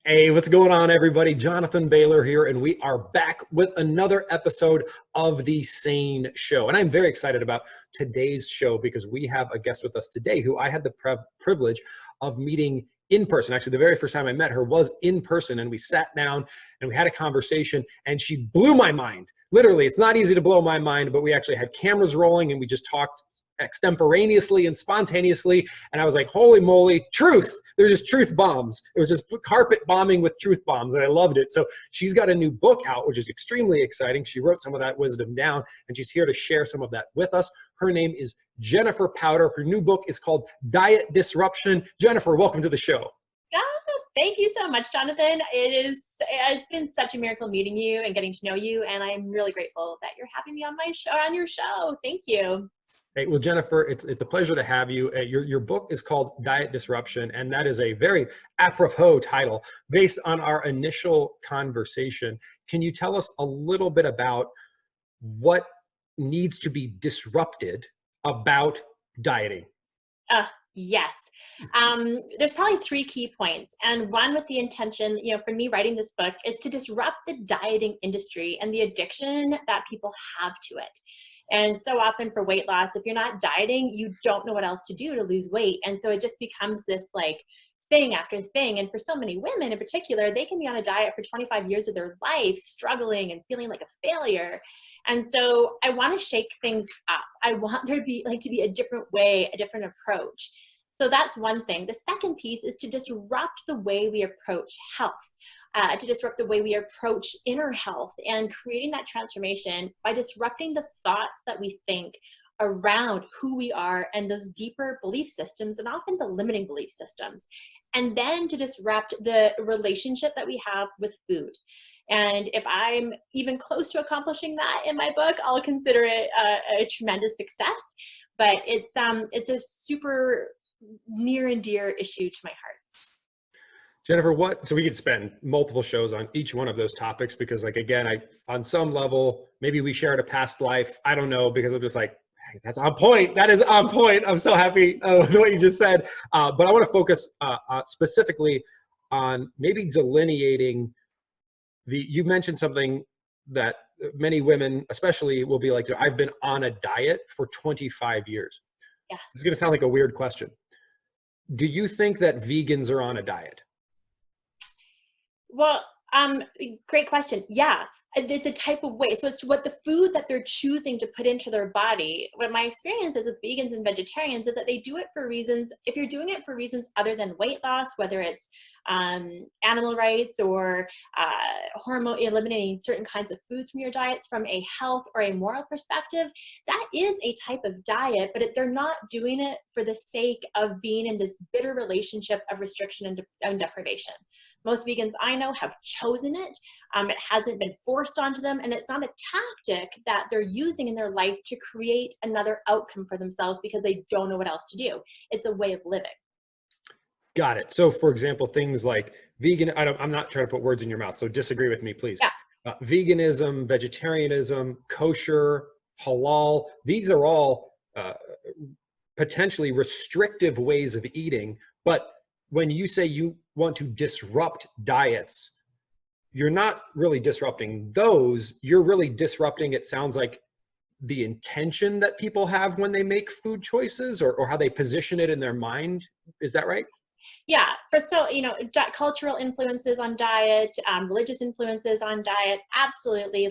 Hey, what's going on, everybody? Jonathan Bailor here, and we are back with another episode of the SANE Show. And I'm very excited about today's show because we have a guest with us today who I had the privilege of meeting in person. Actually, the very first time I met her was in person, and we sat down and we had a conversation, and she blew my mind. Literally, it's not easy to blow my mind, but we actually had cameras rolling and we just talked extemporaneously and spontaneously, and I was like, holy moly, truth. There's just truth bombs. It was just carpet bombing with truth bombs, and I loved it. So she's got a new book out, which is extremely exciting. She wrote some of that wisdom down, and she's here to share some of that with us. Her name is Jennifer Powter. Her new book is called Diet Disruption. Jennifer, welcome to the show. Thank you so much, Jonathan. It's been such a miracle meeting you and getting to know you, and I'm really grateful that you're having me on my show, on your show. Thank you. Hey, well, Jennifer, it's a pleasure to have you. Your book is called Diet Disruption, and that is a very apropos title based on our initial conversation. Can you tell us a little bit about what needs to be disrupted about dieting? Yes. There's probably three key points. And one with the intention, for me writing this book, is to disrupt the dieting industry and the addiction that people have to it. And so often for weight loss, if you're not dieting, you don't know what else to do to lose weight. And so it just becomes this like thing after thing. And for so many women in particular, they can be on a diet for 25 years of their life, struggling and feeling like a failure. And so I want to shake things up. I want there to be a different way, a different approach. So that's one thing. The second piece is to disrupt the way we approach health, to disrupt the way we approach inner health, and creating that transformation by disrupting the thoughts that we think around who we are and those deeper belief systems, and often the limiting belief systems. And then to disrupt the relationship that we have with food. And if I'm even close to accomplishing that in my book, I'll consider it a tremendous success. But it's a super near and dear issue to my heart. Jennifer, so we could spend multiple shows on each one of those topics because, again, on some level, maybe we shared a past life. I don't know, because I'm just like, hey, that's on point. That is on point. I'm so happy with what you just said. But I want to focus specifically on maybe delineating you mentioned something that many women especially will be like, I've been on a diet for 25 years. Yeah. This is going to sound like a weird question. Do you think that vegans are on a diet? Well, great question. Yeah, it's a type of way. So it's what the food that they're choosing to put into their body. What my experience is with vegans and vegetarians is that they do it for reasons, if you're doing it for reasons other than weight loss, whether it's animal rights or eliminating certain kinds of foods from your diets from a health or a moral perspective, that is a type of diet, but they're not doing it for the sake of being in this bitter relationship of restriction and deprivation. Most vegans I know have chosen it. It hasn't been forced onto them, and it's not a tactic that they're using in their life to create another outcome for themselves because they don't know what else to do. It's a way of living. Got it. So, for example, things like vegan, I'm not trying to put words in your mouth, so disagree with me, please. Yeah. Veganism, vegetarianism, kosher, halal, these are all potentially restrictive ways of eating. But when you say you want to disrupt diets, you're not really disrupting those. You're really disrupting, it sounds like, the intention that people have when they make food choices, or how they position it in their mind. Is that right? Yeah, cultural influences on diet, religious influences on diet, absolutely,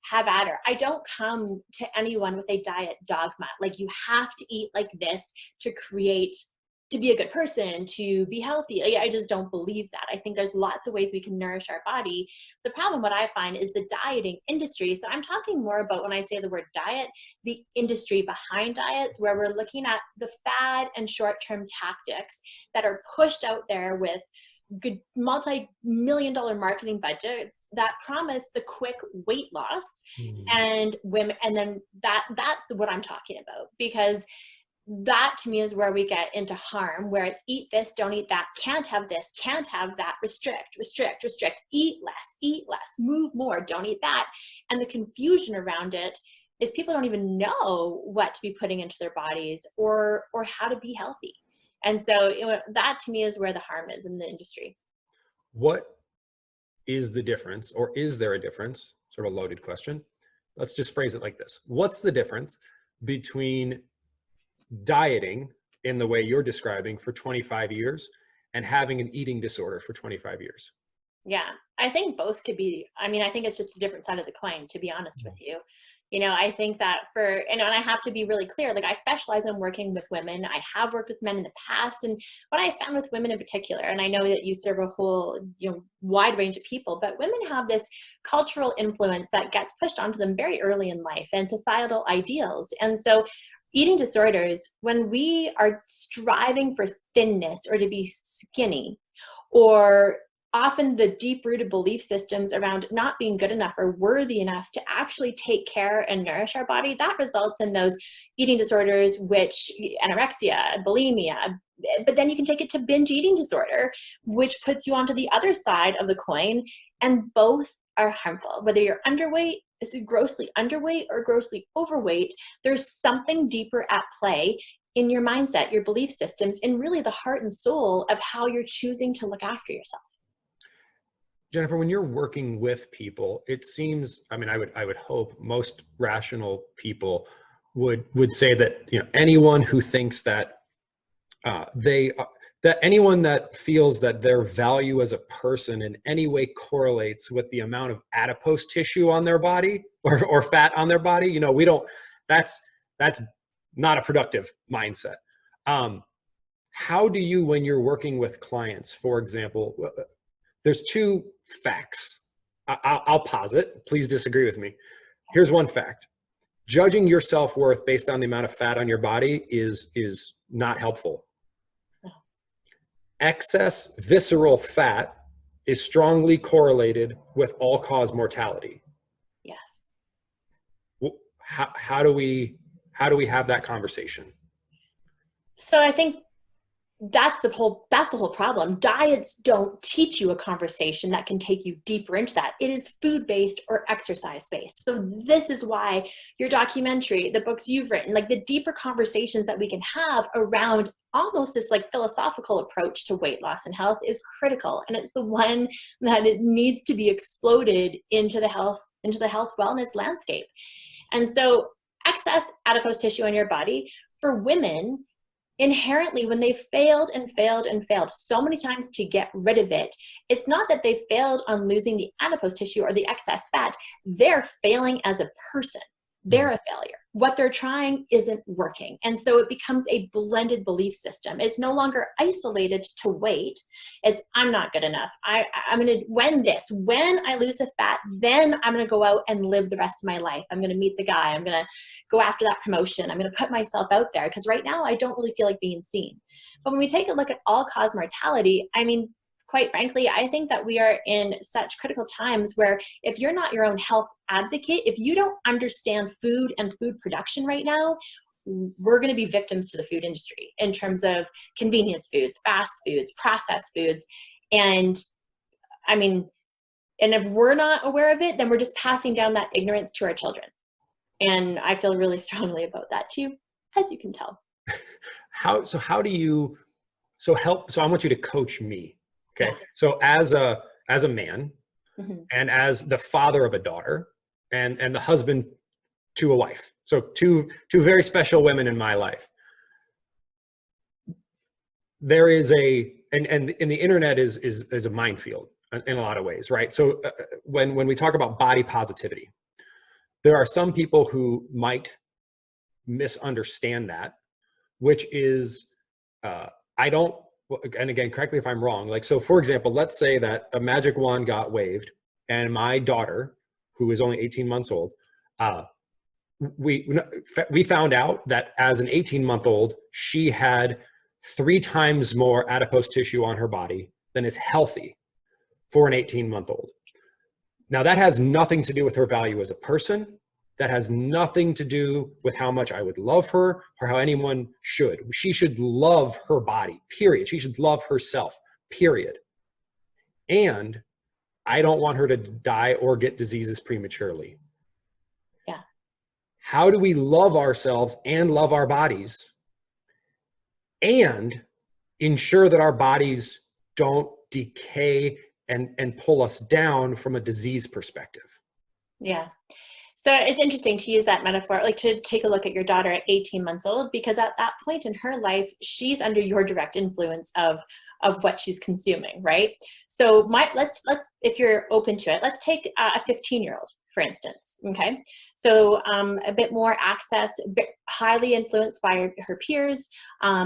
have at her. I don't come to anyone with a diet dogma, like you have to eat like this to be a good person, to be healthy. I just don't believe that. I think there's lots of ways we can nourish our body. The problem, what I find, is the dieting industry. So I'm talking more about, when I say the word diet, the industry behind diets, where we're looking at the fad and short-term tactics that are pushed out there with good multi-million-dollar marketing budgets that promise the quick weight loss. And women, and then that's what I'm talking about, because that to me is where we get into harm, where it's eat this, don't eat that, can't have this, can't have that, restrict, restrict, restrict, eat less, move more, don't eat that. And the confusion around it is people don't even know what to be putting into their bodies or how to be healthy. And so that to me is where the harm is in the industry. What is the difference, or is there a difference? Sort of a loaded question. Let's just phrase it like this. What's the difference between dieting in the way you're describing for 25 years and having an eating disorder for 25 years? Yeah, I think both could be, I mean, I think it's just a different side of the coin, to be honest with you. You know, I think that and I have to be really clear, like I specialize in working with women. I have worked with men in the past. And what I found with women in particular, and I know that you serve a whole, wide range of people, but women have this cultural influence that gets pushed onto them very early in life and societal ideals. And so eating disorders, when we are striving for thinness or to be skinny, or often the deep-rooted belief systems around not being good enough or worthy enough to actually take care and nourish our body, that results in those eating disorders, which anorexia, bulimia, but then you can take it to binge eating disorder, which puts you onto the other side of the coin, and both are harmful. Whether you're underweight, grossly underweight, or grossly overweight, there's something deeper at play in your mindset, your belief systems, and really the heart and soul of how you're choosing to look after yourself. Jennifer, when you're working with people, it seems, I mean, I would hope most rational people would say that, anyone who thinks that that anyone that feels that their value as a person in any way correlates with the amount of adipose tissue on their body or fat on their body, that's not a productive mindset. How do you, when you're working with clients, for example, there's two facts. I'll posit, please disagree with me. Here's one fact. Judging your self-worth based on the amount of fat on your body is not helpful. Excess visceral fat is strongly correlated with all-cause mortality. Yes. How do we have that conversation? So I think that's the whole problem. Diets don't teach you a conversation that can take you deeper into that. It is food-based or exercise-based. So this is why your documentary, the books you've written, like the deeper conversations that we can have around almost this like philosophical approach to weight loss and health is critical. And it's the one that it needs to be exploded into the health wellness landscape. And so excess adipose tissue on your body for women, inherently, when they failed and failed and failed so many times to get rid of it, it's not that they failed on losing the adipose tissue or the excess fat. They're failing as a person. They're a failure. What they're trying isn't working. And so it becomes a blended belief system. It's no longer isolated to weight. It's, I'm not good enough. I'm going to, when I lose the fat, then I'm going to go out and live the rest of my life. I'm going to meet the guy. I'm going to go after that promotion. I'm going to put myself out there because right now I don't really feel like being seen. But when we take a look at all-cause mortality, I mean, quite frankly, I think that we are in such critical times where if you're not your own health advocate, if you don't understand food and food production right now, we're going to be victims to the food industry in terms of convenience foods, fast foods, processed foods. And I mean, and if we're not aware of it, then we're just passing down that ignorance to our children. And I feel really strongly about that too, as you can tell. So I want you to coach me. Okay. Yeah. So as a man, mm-hmm. and as the father of a daughter and the husband to a wife, so two very special women in my life, there is and the internet is a minefield in a lot of ways, right? So when we talk about body positivity, there are some people who might misunderstand that, which is, and again, correct me if I'm wrong. Like, so for example, let's say that a magic wand got waved and my daughter, who is only 18 months old, we found out that as an 18-month-old, she had 3 times more adipose tissue on her body than is healthy for an 18-month-old. Now that has nothing to do with her value as a person. That has nothing to do with how much I would love her or how anyone should. She should love her body, period. She should love herself, period. And I don't want her to die or get diseases prematurely. Yeah. How do we love ourselves and love our bodies and ensure that our bodies don't decay and pull us down from a disease perspective. Yeah. So it's interesting to use that metaphor, like to take a look at your daughter at 18 months old, because at that point in her life, she's under your direct influence of what she's consuming, right? So let's if you're open to it, let's take a 15-year-old, for instance. Okay, so a bit more access, a bit highly influenced by her peers,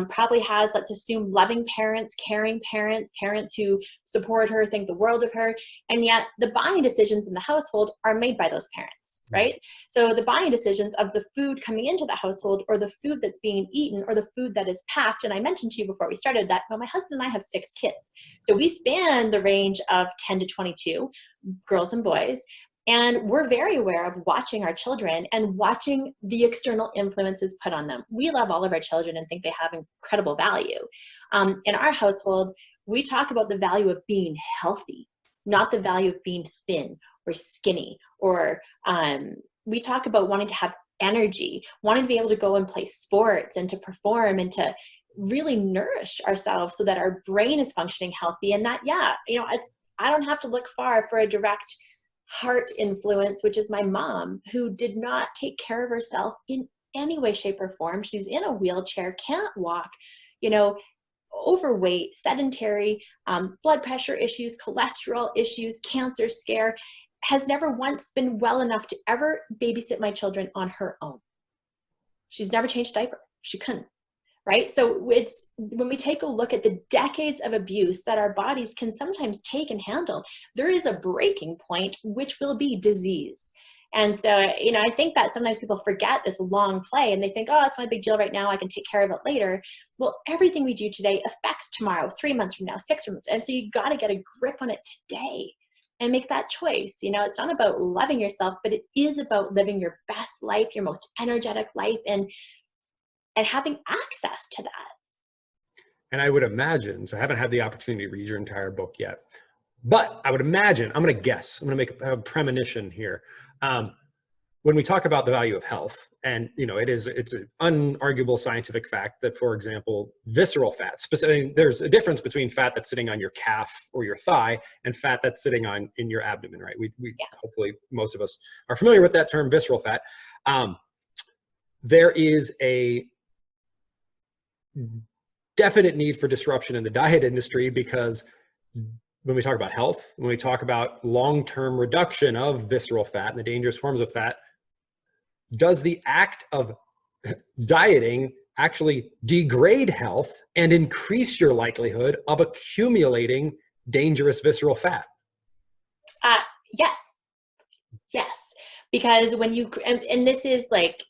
probably has, let's assume, loving parents, caring parents, parents who support her, think the world of her, and yet the buying decisions in the household are made by those parents, right? So the buying decisions of the food coming into the household, or the food that's being eaten, or the food that is packed. And I mentioned to you before we started that, well, my husband and I have 6 kids. So we span the range of 10 to 22, girls and boys. And we're very aware of watching our children and watching the external influences put on them. We love all of our children and think they have incredible value. In our household, we talk about the value of being healthy, not the value of being thin or skinny, or we talk about wanting to have energy, wanting to be able to go and play sports and to perform and to really nourish ourselves so that our brain is functioning healthy. And that, yeah, I don't have to look far for a direct heart influence, which is my mom, who did not take care of herself in any way, shape, or form. She's in a wheelchair, can't walk, overweight, sedentary, blood pressure issues, cholesterol issues, cancer scare, has never once been well enough to ever babysit my children on her own. She's never changed a diaper. She couldn't. Right? So it's when we take a look at the decades of abuse that our bodies can sometimes take and handle, there is a breaking point, which will be disease. And so, I think that sometimes people forget this long play and they think, oh, it's not a big deal right now, I can take care of it later. Well, everything we do today affects tomorrow, 3 months from now, 6 months. And so you got to get a grip on it today and make that choice. It's not about loving yourself, but it is about living your best life, your most energetic life, and having access to that. And I would imagine, so I haven't had the opportunity to read your entire book yet, but I would imagine, I'm going to guess, I'm going to make a premonition here. When we talk about the value of health, and it's an unarguable scientific fact that, for example, visceral fat, there's a difference between fat that's sitting on your calf or your thigh and fat that's sitting in your abdomen, right? We Hopefully most of us are familiar with that term, visceral fat. There is a definite need for disruption in the diet industry, because when we talk about health, when we talk about long-term reduction of visceral fat and the dangerous forms of fat, does the act of dieting actually degrade health and increase your likelihood of accumulating dangerous visceral fat? Yes, because when you, and this is like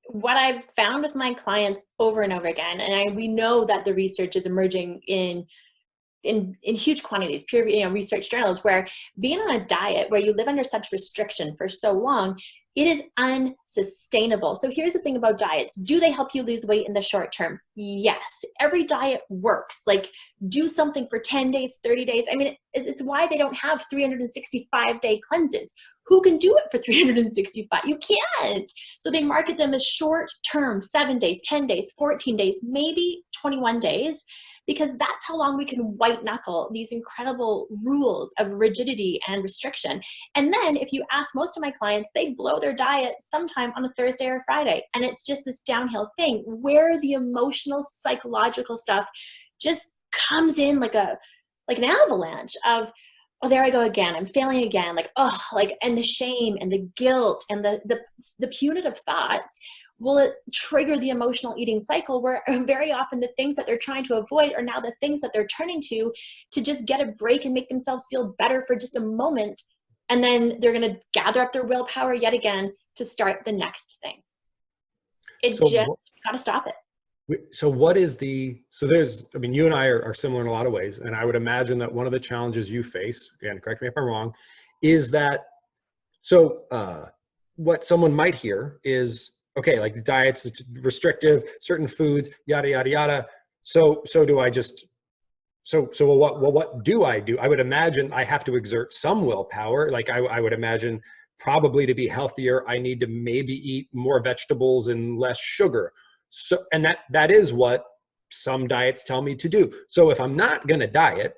what I've found with my clients over and over again, and we know that the research is emerging in huge quantities, peer research journals, where being on a diet where you live under such restriction for so long, it is unsustainable. So here's the thing about diets. Do they help you lose weight in the short term? Yes. Every diet works. Like, do something for 10 days, 30 days. I mean, it's why they don't have 365-day cleanses. Who can do it for 365? You can't. So they market them as short term, 7 days, 10 days, 14 days, maybe 21 days. Because that's how long we can white knuckle these incredible rules of rigidity and restriction. And then if you ask most of my clients, they blow their diet sometime on a Thursday or Friday. And it's just this downhill thing where the emotional, psychological stuff just comes in like an avalanche of, oh, there I go again, I'm failing again. And the shame and the guilt and the punitive thoughts will it trigger the emotional eating cycle, where very often the things that they're trying to avoid are now the things that they're turning to just get a break and make themselves feel better for just a moment. And then they're going to gather up their willpower yet again to start the next thing. Got to stop it. So you and I are similar in a lot of ways. And I would imagine that one of the challenges you face, again, correct me if I'm wrong, is that, what someone might hear is, okay, like diets, it's restrictive, certain foods, yada, yada, yada. So what do I do? I would imagine I have to exert some willpower. Like I would imagine probably to be healthier, I need to maybe eat more vegetables and less sugar. So, and that is what some diets tell me to do. So if I'm not going to diet,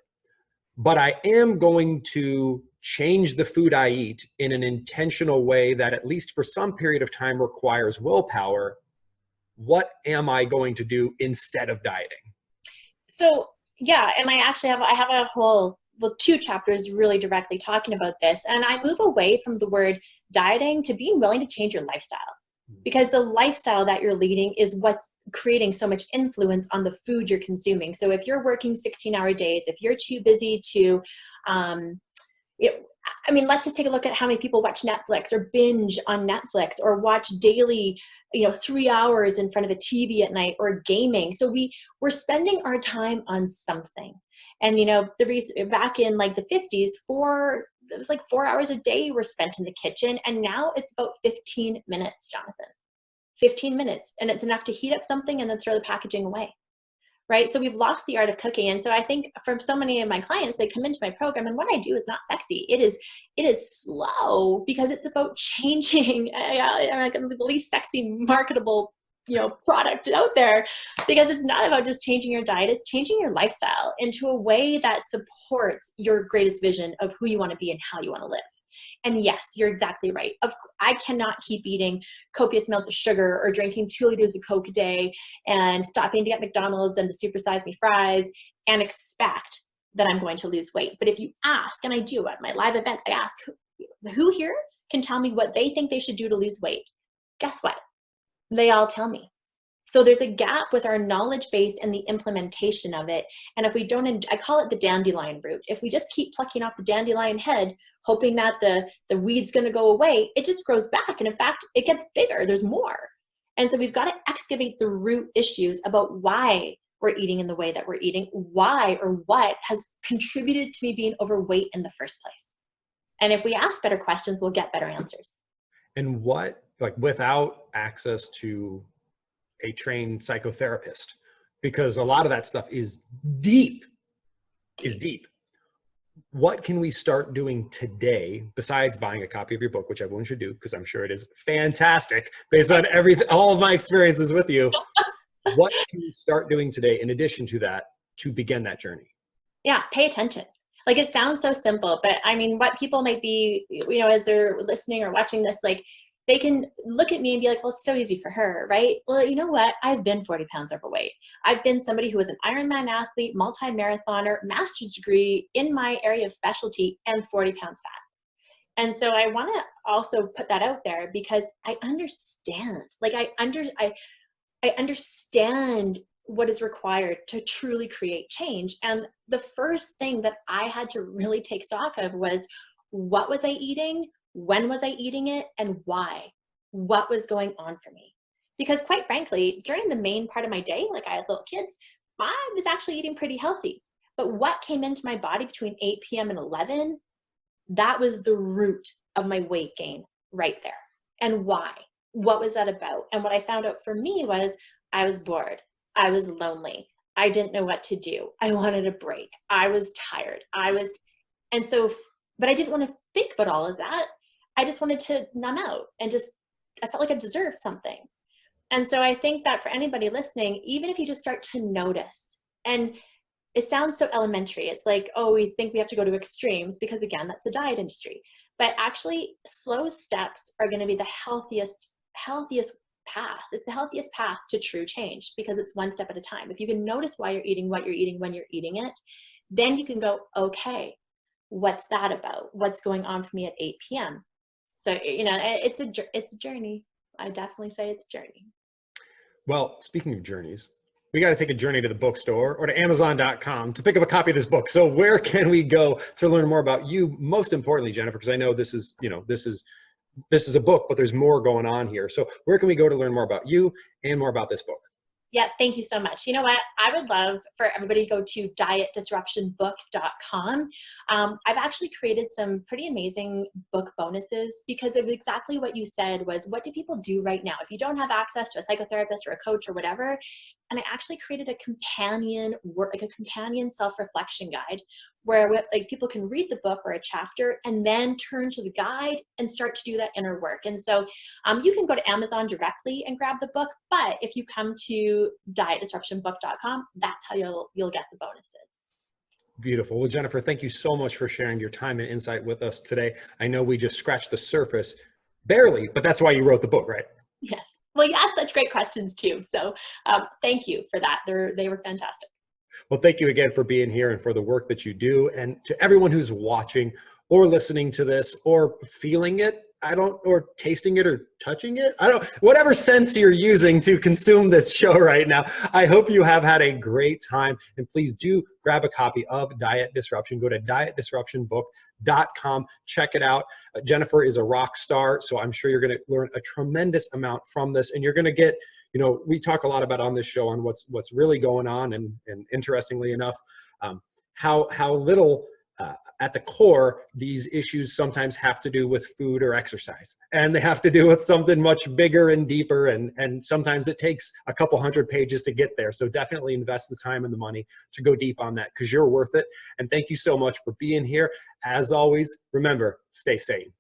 but I am going to change the food I eat in an intentional way that, at least for some period of time, requires willpower. What am I going to do instead of dieting? So yeah, and I have a whole, well, 2 chapters really directly talking about this. And I move away from the word dieting to being willing to change your lifestyle, because the lifestyle that you're leading is what's creating so much influence on the food you're consuming. So if you're working 16-hour days, if you're too busy to, I mean, let's just take a look at how many people watch Netflix or binge on Netflix or watch daily, 3 hours in front of a TV at night, or gaming. So we're spending our time on something. And, the reason back in like the 50s, it was like 4 hours a day were spent in the kitchen. And now it's about 15 minutes, Jonathan, 15 minutes. And it's enough to heat up something and then throw the packaging away. Right? So we've lost the art of cooking. And so I think for so many of my clients, they come into my program and what I do is not sexy. It is slow, because it's about changing like the least sexy marketable, product out there, because it's not about just changing your diet. It's changing your lifestyle into a way that supports your greatest vision of who you want to be and how you want to live. And yes, you're exactly right. I cannot keep eating copious amounts of sugar or drinking 2 liters of Coke a day and stopping to get McDonald's and to supersize me fries and expect that I'm going to lose weight. But if you ask, and I do at my live events, I ask who here can tell me what they think they should do to lose weight? Guess what? They all tell me. So there's a gap with our knowledge base and the implementation of it. And if we don't, I call it the dandelion root. If we just keep plucking off the dandelion head, hoping that the weed's going to go away, it just grows back. And in fact, it gets bigger. There's more. And so we've got to excavate the root issues about why we're eating in the way that we're eating, why or what has contributed to me being overweight in the first place. And if we ask better questions, we'll get better answers. And without access to a trained psychotherapist, because a lot of that stuff is deep. What can we start doing today besides buying a copy of your book, which everyone should do, because I'm sure it is fantastic based on all of my experiences with you? What can you start doing today in addition to that to begin that journey? Yeah, pay attention. Like, it sounds so simple, but I mean, what people might be, as they're listening or watching this, like, they can look at me and be like, well, it's so easy for her, right? Well, you know what? I've been 40 pounds overweight. I've been somebody who was an Ironman athlete, multi-marathoner, master's degree in my area of specialty, and 40 pounds fat. And so I want to also put that out there, because I understand, I understand what is required to truly create change. And the first thing that I had to really take stock of was, what was I eating? When was I eating it, and why? What was going on for me? Because quite frankly, during the main part of my day, like I had little kids, I was actually eating pretty healthy. But what came into my body between 8 p.m. and 11, that was the root of my weight gain right there. And why? What was that about? And what I found out for me was, I was bored. I was lonely. I didn't know what to do. I wanted a break. I was tired. But I didn't want to think about all of that. I just wanted to numb out and I felt like I deserved something. And so I think that for anybody listening, even if you just start to notice, and it sounds so elementary, it's like, oh, we think we have to go to extremes, because again, that's the diet industry. But actually, slow steps are going to be the healthiest path. It's the healthiest path to true change, because it's one step at a time. If you can notice why you're eating what you're eating when you're eating it, then you can go, okay, what's that about? What's going on for me at 8 p.m.? So, it's a journey. I definitely say it's a journey. Well, speaking of journeys, we got to take a journey to the bookstore or to Amazon.com to pick up a copy of this book. So where can we go to learn more about you? Most importantly, Jennifer, because I know this is a book, but there's more going on here. So where can we go to learn more about you and more about this book? Yeah, thank you so much. You know what? I would love for everybody to go to dietdisruptionbook.com. I've actually created some pretty amazing book bonuses because of exactly what you said was, what do people do right now? If you don't have access to a psychotherapist or a coach or whatever, and I actually created a companion self-reflection guide where people can read the book or a chapter and then turn to the guide and start to do that inner work. And so you can go to Amazon directly and grab the book, but if you come to dietdisruptionbook.com, that's how you'll get the bonuses. Beautiful. Well, Jennifer, thank you so much for sharing your time and insight with us today. I know we just scratched the surface, barely, but that's why you wrote the book, right? Yes. Well, you asked such great questions too. So thank you for that. They were fantastic. Well, thank you again for being here and for the work that you do. And to everyone who's watching or listening to this or feeling it, or tasting it or touching it, whatever sense you're using to consume this show right now, I hope you have had a great time. And please do grab a copy of Diet Disruption. Go to dietdisruptionbook.com. Check it out. Jennifer is a rock star, so I'm sure you're going to learn a tremendous amount from this, and you're going to get, we talk a lot about on this show on what's really going on, and interestingly enough, how little at the core these issues sometimes have to do with food or exercise, and they have to do with something much bigger and deeper, and sometimes it takes a couple hundred pages to get there. So definitely invest the time and the money to go deep on that, because you're worth it. And thank you so much for being here. As always, remember, stay sane.